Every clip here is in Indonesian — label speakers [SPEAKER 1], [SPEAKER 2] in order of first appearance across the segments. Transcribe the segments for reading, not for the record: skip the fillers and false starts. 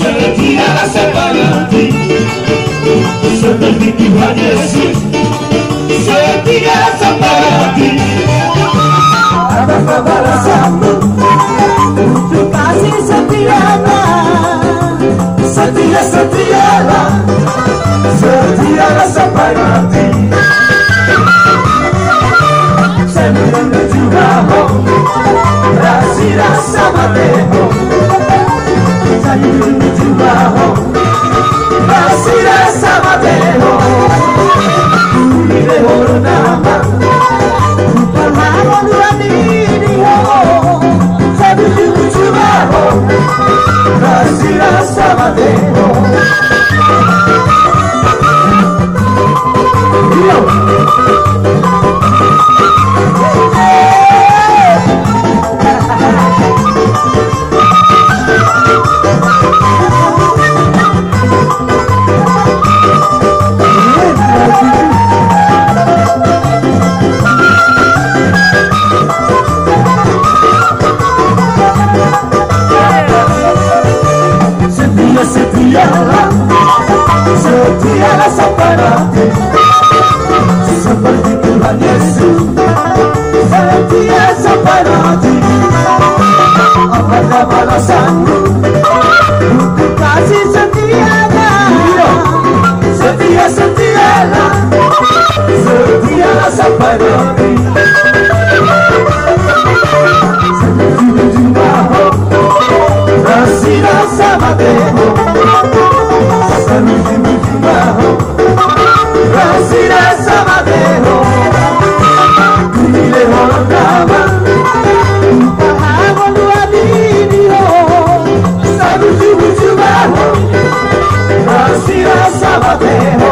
[SPEAKER 1] Setia rasa hati seperti Tuhan Yesus, setia sampai hati. Apakah balasanmu untuk kasih setiamu? Setialah, setialah sampai mati. Saya menuju Rahom, rasa mateho. Saya menuju Rahom, rasa mateho. Ile horo nama, perlahan dua diri ho. Saya menuju Rahom, rasa mateho. Setialah sampai mati seperti Tuhan Yesus, setia sampai mati. Apakah balasanmu untuk kasih setianya? Setialah, setialah sampai mati. Menuju Rahom, rasa mateho. Menuju Rahom, rasa mateho. Ile horo nama, perlahan dua diri ho. Menuju Rahom, rasa mateho.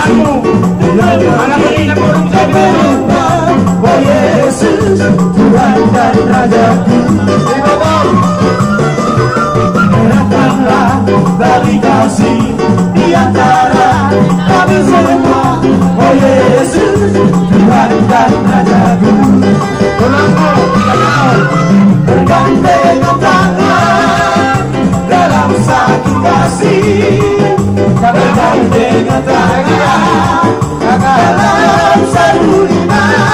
[SPEAKER 1] kasih Oh Yesus Tuhan dan Rajaku Datanglah dari kasih di antara kami semua Oh Yesus Tuhan dan Rajaku bergandengan tangan dalam satu kasih bergandengan tangan dalam satu iman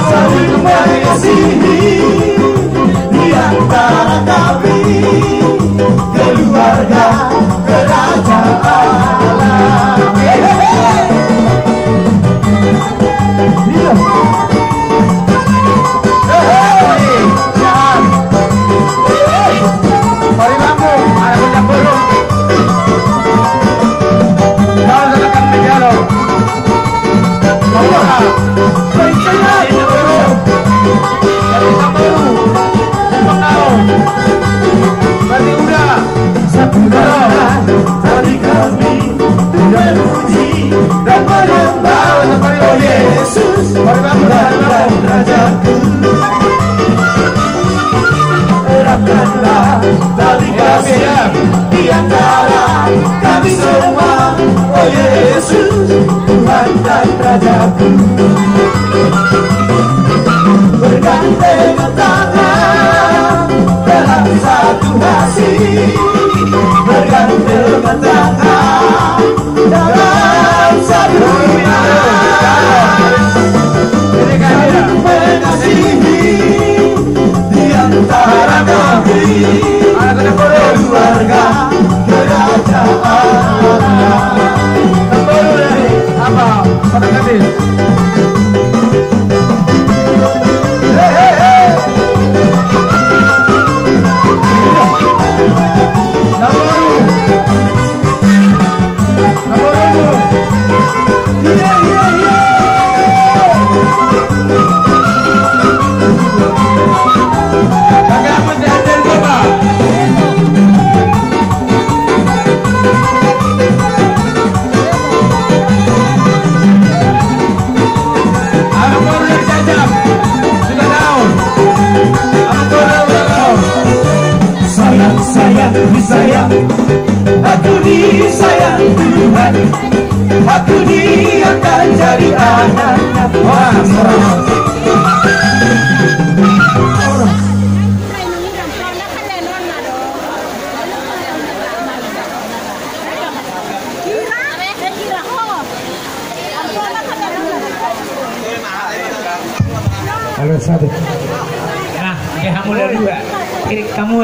[SPEAKER 1] saling mengasihi di antara kami keluarga kerajaan Allah. Tadi kami memuji dan menyembah Oh Yesus Tuhan dan Rajaku Eratkanlah tali kasih di antara kami semua Oh Yesus Tuhan dan Rajaku bergandengan tangan dalam satu kasih bergandengan tangan dalam satu iman saling mengasihi di antara kami keluarga kerajaan apa pada kami disayang, aku disayang Tuhan, aku diangkat jadi anak-nya. Halo satu. Nah, kayak kamu dua, kamu